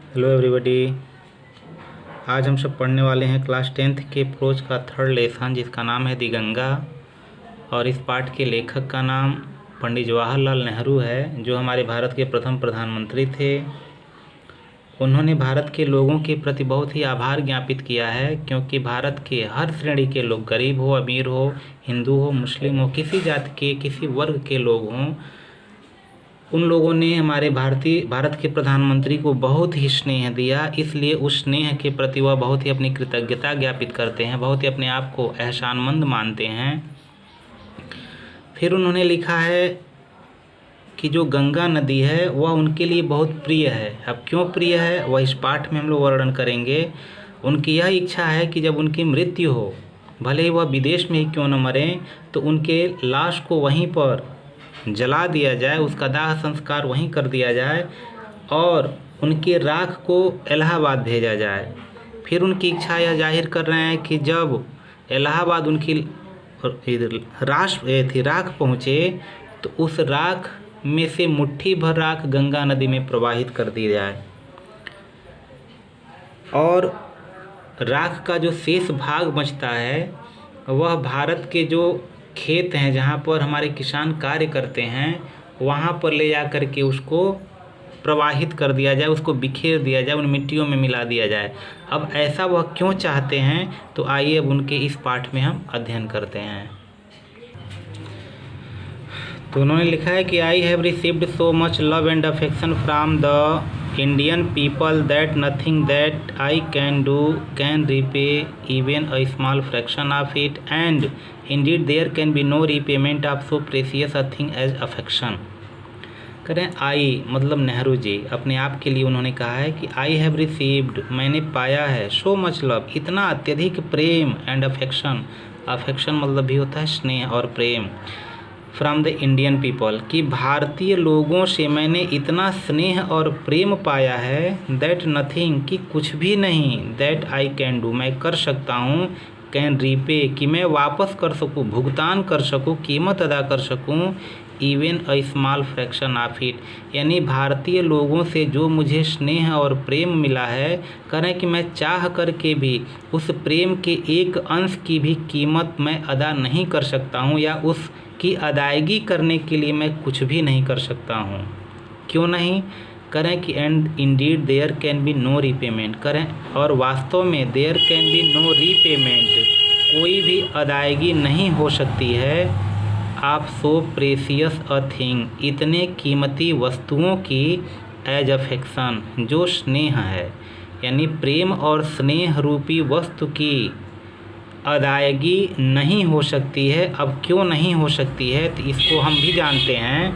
Hello everybody. आज हम सब पढ़ने वाले हैं क्लास 10th के प्रोज का थर्ड लेसन जिसका नाम है दी गंगा। और इस पाठ के लेखक का नाम पंडित जवाहरलाल नेहरू है, जो हमारे भारत के प्रथम प्रधानमंत्री थे। उन्होंने भारत के लोगों के प्रति बहुत ही आभार ज्ञापित किया है, क्योंकि भारत के हर श्रेणी के लोग, गरीब हो, अमीर हो, हिंदू हो, मुस्लिम हो, किसी जाति के, किसी वर्ग के लोग हों, उन लोगों ने हमारे भारत के प्रधानमंत्री को बहुत ही स्नेह दिया। इसलिए उस स्नेह के प्रति वह बहुत ही अपनी कृतज्ञता ज्ञापित करते हैं, बहुत ही अपने आप को एहसानमंद मानते हैं। फिर उन्होंने लिखा है कि जो गंगा नदी है वह उनके लिए बहुत प्रिय है। अब क्यों प्रिय है वह इस पाठ में हम लोग वर्णन करेंगे। उनकी यह इच्छा है कि जब उनकी मृत्यु हो, भले ही वह विदेश में ही क्यों न मरें, तो उनके लाश को वहीं पर जला दिया जाए, उसका दाह संस्कार वहीं कर दिया जाए और उनके राख को इलाहाबाद भेजा जाए। फिर उनकी इच्छा यह जाहिर कर रहे हैं कि जब इलाहाबाद उनकी राख पहुँचे तो उस राख में से मुट्ठी भर राख गंगा नदी में प्रवाहित कर दी जाए और राख का जो शेष भाग बचता है वह भारत के जो खेत हैं जहाँ पर हमारे किसान कार्य करते हैं वहाँ पर ले जा कर के उसको प्रवाहित कर दिया जाए, उसको बिखेर दिया जाए, उन मिट्टियों में मिला दिया जाए। अब ऐसा वह क्यों चाहते हैं, तो आइए अब उनके इस पाठ में हम अध्ययन करते हैं। तो उन्होंने लिखा है कि I have received so much love and affection from the Indian people that nothing that I can do can repay even a small fraction of it, and indeed there can be no repayment of so precious a thing as affection। करें आई मतलब नेहरू जी, अपने आप के लिए उन्होंने कहा है कि आई हैव रिसीव्ड, मैंने पाया है, सो मच लव, इतना अत्यधिक प्रेम, एंड अफेक्शन, अफेक्शन मतलब भी होता है स्नेह और प्रेम, फ्रॉम द इंडियन पीपल, कि भारतीय लोगों से मैंने इतना स्नेह और प्रेम पाया है, दैट नथिंग, कि कुछ भी नहीं, दैट आई कैन डू, मैं कर सकता हूँ, कैन रीपे, कि मैं वापस कर सकूँ, भुगतान कर सकूँ, कीमत अदा कर सकूँ, even a small fraction of it, यानी भारतीय लोगों से जो मुझे स्नेह और प्रेम मिला है, करें कि मैं चाह करके भी उस प्रेम के एक अंश की भी कीमत मैं अदा नहीं कर सकता हूँ, या उस की अदायगी करने के लिए मैं कुछ भी नहीं कर सकता हूँ। क्यों नहीं? करें कि and indeed there can be no repayment, करें और वास्तव में there can be no repayment, कोई भी अदायगी नहीं हो सकती है, आप सो प्रेसियस अ थिंग, इतने कीमती वस्तुओं की, एज अफेक्शन, जो स्नेह है, यानी प्रेम और स्नेह रूपी वस्तु की अदायगी नहीं हो सकती है। अब क्यों नहीं हो सकती है, तो इसको हम भी जानते हैं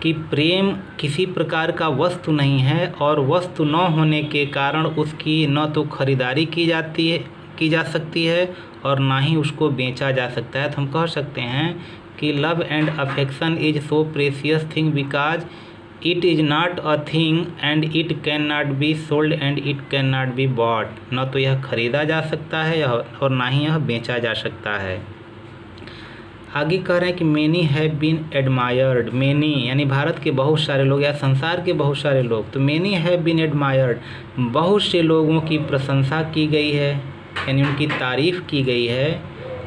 कि प्रेम किसी प्रकार का वस्तु नहीं है, और वस्तु न होने के कारण उसकी न तो खरीदारी की जा सकती है और ना ही उसको बेचा जा सकता है। तो हम कह सकते हैं कि love and affection is so precious thing because it is not a thing and it can not be sold and it can not be bought, न तो यह खरीदा जा सकता है और ना ही यह बेचा जा सकता है। आगे कह रहे हैं कि many have been admired, many यानी भारत के बहुत सारे लोग या संसार के बहुत सारे लोग, तो मैनी हैव बीन एडमायर्ड, बहुत से लोगों की प्रशंसा की गई है, यानी उनकी तारीफ़ की गई है।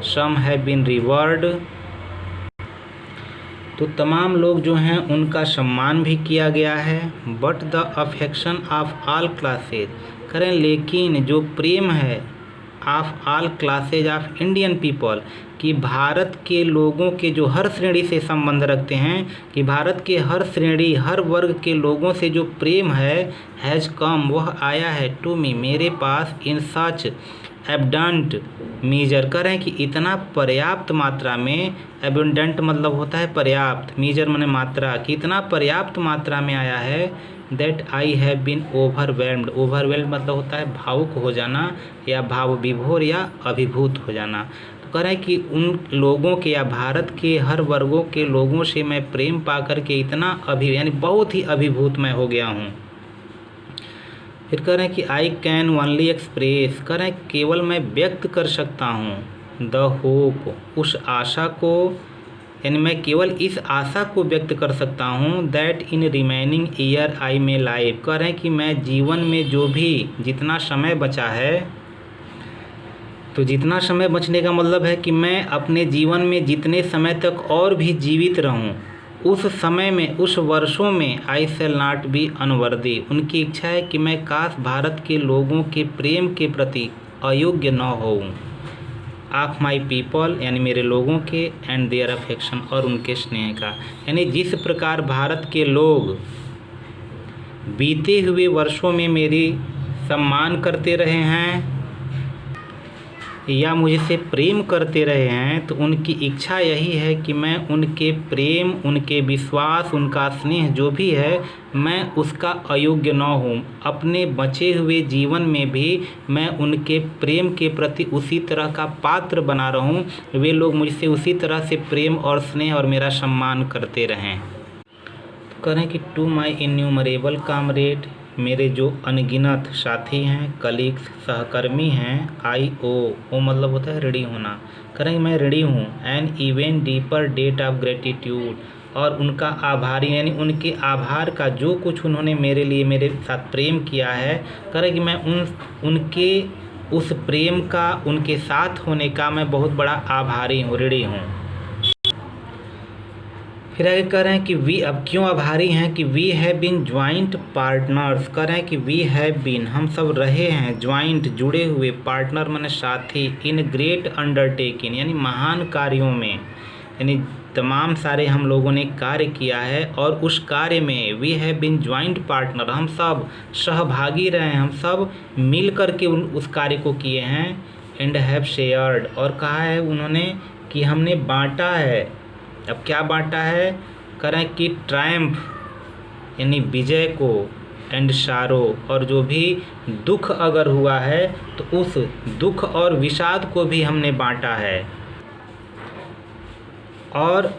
सम हैव बीन रिवर्ड, तो तमाम लोग जो हैं उनका सम्मान भी किया गया है। But the affection of all classes, करें लेकिन जो प्रेम है of all classes of Indian people, कि भारत के लोगों के जो हर श्रेणी से संबंध रखते हैं, कि भारत के हर श्रेणी हर वर्ग के लोगों से जो प्रेम है, हैज़ कम, वह आया है, टू मी, मेरे पास, इन सच एबडेंट मीजर, करें कि इतना पर्याप्त मात्रा में, एबडेंट मतलब होता है पर्याप्त, मीजर माने मात्रा, कि इतना पर्याप्त मात्रा में आया है, that I have been overwhelmed, overwhelmed मतलब होता है भावुक हो जाना या भाव विभोर या अभिभूत हो जाना। तो कह रहे हैं कि उन लोगों के या भारत के हर वर्गों के लोगों से मैं प्रेम पा कर के इतना यानी बहुत ही अभिभूत मैं हो गया हूँ। फिर कह रहे हैं कि आई कैन ओनली एक्सप्रेस, कह रहे हैं केवल मैं व्यक्त कर सकता हूँ, द होप, उस आशा को, यानी मैं केवल इस आशा को व्यक्त कर सकता हूँ that in remaining year I may live. कह रहे हैं कि मैं जीवन में जो भी जितना समय बचा है, तो जितना समय बचने का मतलब है कि मैं अपने जीवन में जितने समय तक और भी जीवित रहूं, उस समय में, उस वर्षों में आई शैल नॉट बी अनवर्दी। उनकी इच्छा है कि मैं काश भारत के लोगों के प्रेम के प्रति अयोग्य न होऊं। ऑफ माई पीपल यानी मेरे लोगों के, एंड देयर अफेक्शन और उनके स्नेह का। यानी जिस प्रकार भारत के लोग बीते हुए वर्षों में मेरी सम्मान करते रहे हैं या मुझसे प्रेम करते रहे हैं, तो उनकी इच्छा यही है कि मैं उनके प्रेम, उनके विश्वास, उनका स्नेह जो भी है, मैं उसका अयोग्य न हूँ। अपने बचे हुए जीवन में भी मैं उनके प्रेम के प्रति उसी तरह का पात्र बना रहूँ, वे लोग मुझसे उसी तरह से प्रेम और स्नेह और मेरा सम्मान करते रहें। तो करें कि टू माई इन्यूमरेबल कामरेड, मेरे जो अनगिनत साथी हैं, कलीग्स, सहकर्मी हैं, आई ओ मतलब होता है ऋणी होना, करें मैं ऋणी हूँ, an even deeper debt of gratitude, और उनका आभारी यानी उनके आभार का, जो कुछ उन्होंने मेरे लिए मेरे साथ प्रेम किया है, करें कि मैं उनके उस प्रेम का, उनके साथ होने का मैं बहुत बड़ा आभारी हूँ, ऋणी हूँ। फिर आगे कह रहे हैं कि वी, अब क्यों आभारी हैं, कि we have been joint partners. कह रहे हैं कि वी हैव बीन, हम सब रहे हैं, ज्वाइंट जुड़े हुए, पार्टनर माने साथी, इन ग्रेट अंडरटेकिंग यानी महान कार्यों में, यानी तमाम सारे हम लोगों ने कार्य किया है, और उस कार्य में we have been joint partner, हम सब सहभागी रहे हैं, हम सब मिल कर के उस कार्य को किए हैं। एंड हैव शेयर्ड, और कहा है उन्होंने कि हमने बांटा है। अब क्या बांटा है, करें कि ट्रायम्फ यानी विजय को, एंड शारो, और जो भी दुख अगर हुआ है तो उस दुख और विषाद को भी हमने बांटा है। और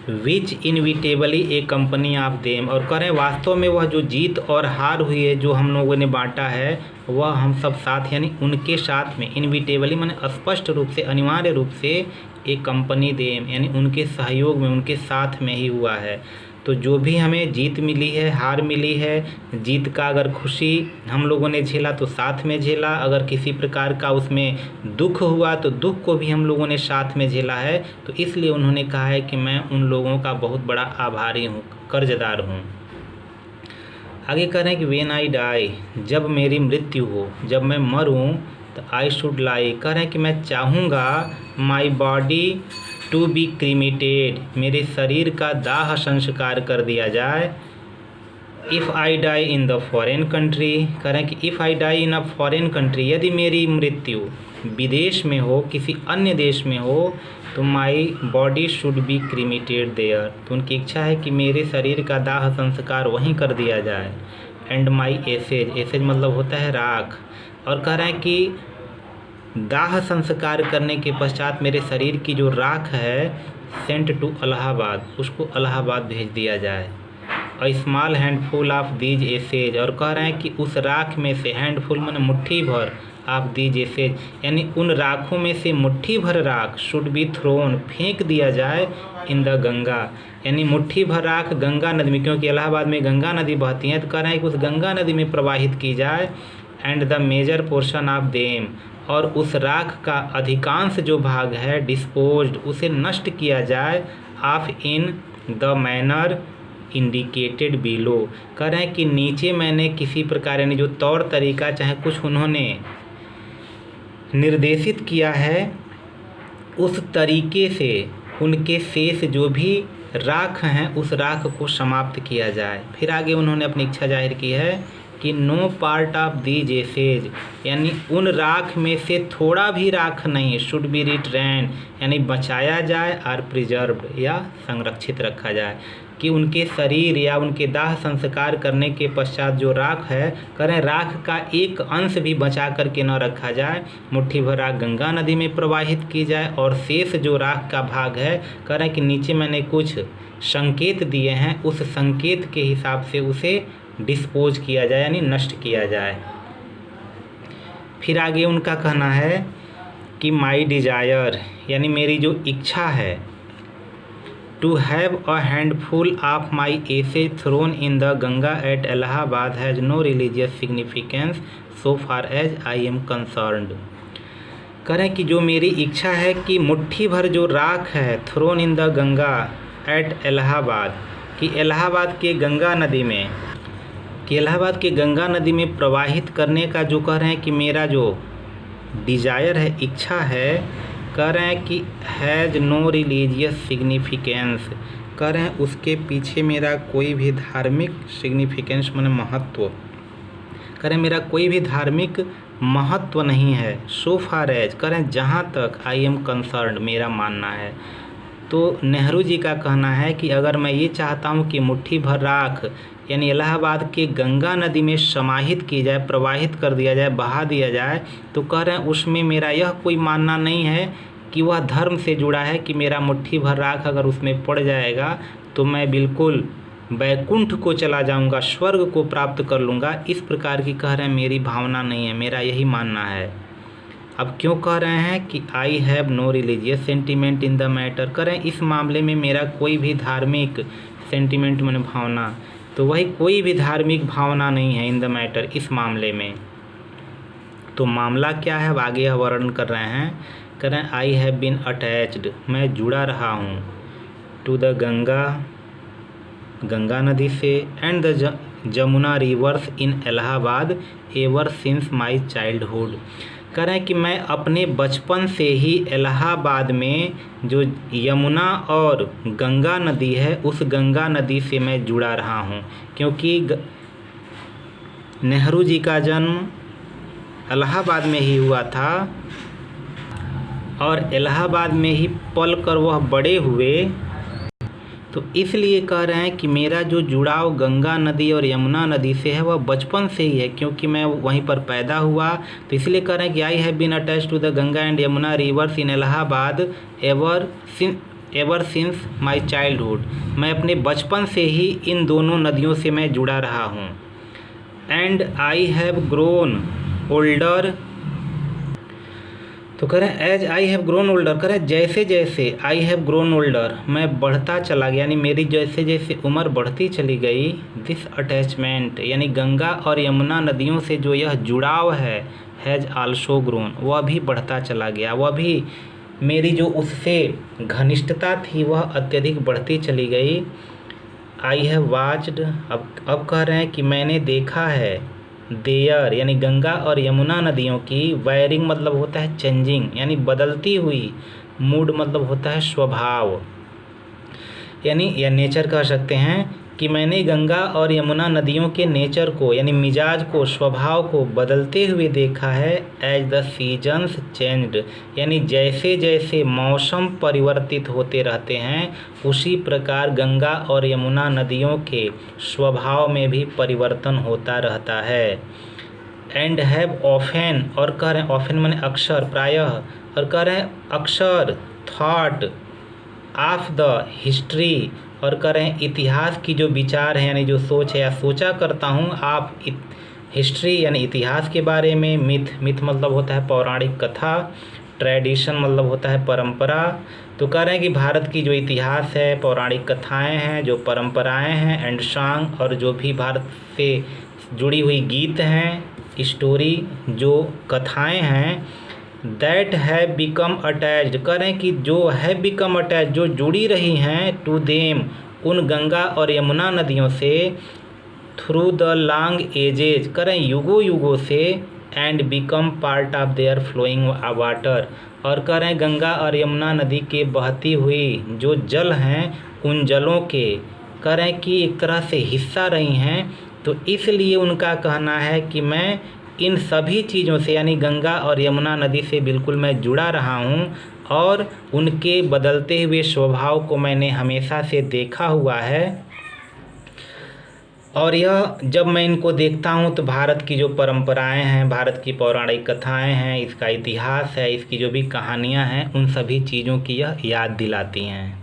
विच इनविटेबली ए कंपनी ऑफ देम, और करें वास्तव में वह जो जीत और हार हुई है जो हम लोगों ने बांटा है, वह हम सब साथ यानी उनके साथ में, इनविटेबली माने स्पष्ट रूप से, अनिवार्य रूप से, एक कंपनी देम यानी उनके सहयोग में, उनके साथ में ही हुआ है। तो जो भी हमें जीत मिली है, हार मिली है, जीत का अगर खुशी हम लोगों ने झेला तो साथ में झेला, अगर किसी प्रकार का उसमें दुख हुआ तो दुख को भी हम लोगों ने साथ में झेला है। तो इसलिए उन्होंने कहा है कि मैं उन लोगों का बहुत बड़ा आभारी हूँ, कर्जदार हूँ। आगे कह रहे हैं कि व्हेन आई डाई, जब मेरी मृत्यु हो, जब मैं मरूँ, तो आई शुड लाई, कह रहे हैं कि मैं चाहूँगा my body to be cremated, मेरे शरीर का दाह संस्कार कर दिया जाए। If I die in the foreign country, कह रहे हैं कि if I die in a foreign country, यदि मेरी मृत्यु विदेश में हो, किसी अन्य देश में हो, तो my body should be cremated there, तो उनकी इच्छा है कि मेरे शरीर का दाह संस्कार वहीं कर दिया जाए। एंड माई एसेज, एसेज मतलब होता है राख, और कह रहे हैं कि दाह संस्कार करने के पश्चात मेरे शरीर की जो राख है, सेंट टू इलाहाबाद, उसको इलाहाबाद भेज दिया जाए। A small handful of these ashes, और कह रहे हैं कि उस राख में से, हैंडफुल माने मुट्ठी भर, ऑफ दीज एसेज यानी उन राखों में से मुट्ठी भर राख, शुड बी थ्रोन फेंक दिया जाए, इन द गंगा, यानी मुट्ठी भर राख गंगा नदी में, क्योंकि इलाहाबाद में गंगा नदी बहती है, तो कह रहे हैं कि उस गंगा नदी में प्रवाहित की जाए। And the major portion of them, और उस राख का अधिकांश जो भाग है, डिस्पोज्ड, उसे नष्ट किया जाए, of in the manner indicated below, कह रहे हैं कि नीचे मैंने किसी प्रकार यानी जो तौर तरीका चाहे कुछ उन्होंने निर्देशित किया है, उस तरीके से उनके शेष जो भी राख हैं उस राख को समाप्त किया जाए। फिर आगे उन्होंने अपनी इच्छा जाहिर की है कि no part of these ashes, यानी उन राख में से थोड़ा भी राख नहीं, शुड बी रिट्रेन यानी बचाया जाए, और प्रिजर्व्ड या संरक्षित रखा जाए, कि उनके शरीर या उनके दाह संस्कार करने के पश्चात जो राख है, करें राख का एक अंश भी बचा करके न रखा जाए, मुट्ठी भर राख गंगा नदी में प्रवाहित की जाए, और शेष जो राख का भाग है, करें कि नीचे मैंने कुछ संकेत दिए हैं, उस संकेत के हिसाब से उसे डिस्पोज किया जाए यानी नष्ट किया जाए। फिर आगे उनका कहना है कि माई डिजायर यानी मेरी जो इच्छा है, To have a handful of my ashes thrown in the Ganga at Allahabad has no religious significance so far as I am concerned. करें कि जो मेरी इच्छा है कि मुट्ठी भर जो राख है thrown in the Ganga at Allahabad, कि इलाहाबाद के गंगा नदी में, कि इलाहाबाद के गंगा नदी में प्रवाहित करने का जो कह रहे हैं कि मेरा जो डिज़ायर है, इच्छा है, कह रहे हैं कि हैज़ नो रिलीजियस सिग्निफिकेंस, कह रहे हैं उसके पीछे मेरा कोई भी धार्मिक सिग्निफिकेंस माने महत्व, कह रहे हैं मेरा कोई भी धार्मिक महत्व नहीं है। सो फार एज, कह रहे हैं जहाँ तक आई एम कंसर्न, मेरा मानना है। तो नेहरू जी का कहना है कि अगर मैं ये चाहता हूँ कि मुट्ठी भर राख यानी इलाहाबाद के गंगा नदी में समाहित की जाए, प्रवाहित कर दिया जाए, बहा दिया जाए, तो कह रहे हैं उसमें मेरा यह कोई मानना नहीं है कि वह धर्म से जुड़ा है कि मेरा मुट्ठी भर राख अगर उसमें पड़ जाएगा तो मैं बिल्कुल वैकुंठ को चला जाऊंगा, स्वर्ग को प्राप्त कर लूँगा। इस प्रकार की कह रहे हैं मेरी भावना नहीं है, मेरा यही मानना है। अब क्यों कह रहे हैं कि I have no religious sentiment in the matter, करें इस मामले में मेरा कोई भी धार्मिक सेंटिमेंट माने भावना, तो वही कोई भी धार्मिक भावना नहीं है इन द मैटर, इस मामले में। तो मामला क्या है, अब आगे यह वर्णन कर रहे हैं, कह रहे हैं आई हैव बीन अटैच्ड, मैं जुड़ा रहा हूँ, टू द गंगा नदी से, and the Jamuna reverse in Allahabad ever since my childhood, कह रहे हैं कि मैं अपने बचपन से ही इलाहाबाद में जो यमुना और गंगा नदी है, उस गंगा नदी से मैं जुड़ा रहा हूँ, क्योंकि नेहरू जी का जन्म इलाहाबाद में ही हुआ था और इलाहाबाद में ही पल कर वह बड़े हुए। तो इसलिए कह रहे हैं कि मेरा जो जुड़ाव गंगा नदी और यमुना नदी से है वह बचपन से ही है, क्योंकि मैं वहीं पर पैदा हुआ। तो इसलिए कह रहे हैं कि I have been attached to the Ganga and Yamuna rivers in Allahabad ever since my childhood, मैं अपने बचपन से ही इन दोनों नदियों से मैं जुड़ा रहा हूँ। And I have grown older, तो कह रहे हैं as I have grown older, कह रहे हैं जैसे जैसे आई हैव ग्रोन ओल्डर, मैं बढ़ता चला गया, यानी मेरी जैसे जैसे उम्र बढ़ती चली गई, दिस अटैचमेंट यानी गंगा और यमुना नदियों से जो यह जुड़ाव है, हैज़ आल्सो ग्रोन, वह भी बढ़ता चला गया, वह भी मेरी जो उससे घनिष्ठता थी वह अत्यधिक बढ़ती चली गई। आई हैव वाच्ड, अब कह रहे हैं कि मैंने देखा है, देयर यानी गंगा और यमुना नदियों की, वायरिंग मतलब होता है चेंजिंग यानी बदलती हुई, मूड मतलब होता है स्वभाव यानी या नेचर कह सकते हैं, कि मैंने गंगा और यमुना नदियों के नेचर को यानी मिजाज को, स्वभाव को बदलते हुए देखा है। एज द सीजन्स चेंज्ड यानी जैसे जैसे मौसम परिवर्तित होते रहते हैं उसी प्रकार गंगा और यमुना नदियों के स्वभाव में भी परिवर्तन होता रहता है। एंड हैव ऑफेन, और कह रहे हैं ऑफेन माने अक्सर, प्रायः, और कह रहे हैं अक्सर, थॉट ऑफ द हिस्ट्री, और कह रहे हैं इतिहास की जो विचार है यानी जो सोच है या सोचा करता हूँ आप हिस्ट्री यानी इतिहास के बारे में। मिथ मतलब होता है पौराणिक कथा, ट्रेडिशन मतलब होता है परंपरा। तो कह रहे हैं कि भारत की जो इतिहास है, पौराणिक कथाएं हैं, जो परंपराएं हैं, एंड सॉन्ग, और जो भी भारत से जुड़ी हुई गीत हैं, स्टोरी जो कथाएं हैं, दैट हैव बिकम अटैच्ड, करें कि जो हैव बिकम अटैच जो जुड़ी रही हैं, टू देम उन गंगा और यमुना नदियों से, थ्रू द लॉन्ग एजेज, करें युगों युगों से, and become part of their flowing water, और करें गंगा और यमुना नदी के बहती हुई जो जल हैं उन जलों के, करें कि एक तरह से हिस्सा रही हैं। तो इसलिए उनका कहना है कि मैं इन सभी चीज़ों से यानी गंगा और यमुना नदी से बिल्कुल मैं जुड़ा रहा हूँ, और उनके बदलते हुए स्वभाव को मैंने हमेशा से देखा हुआ है। और यह जब मैं इनको देखता हूँ तो भारत की जो परंपराएं हैं, भारत की पौराणिक कथाएं हैं, इसका इतिहास है, इसकी जो भी कहानियाँ हैं, उन सभी चीज़ों की यह याद दिलाती हैं।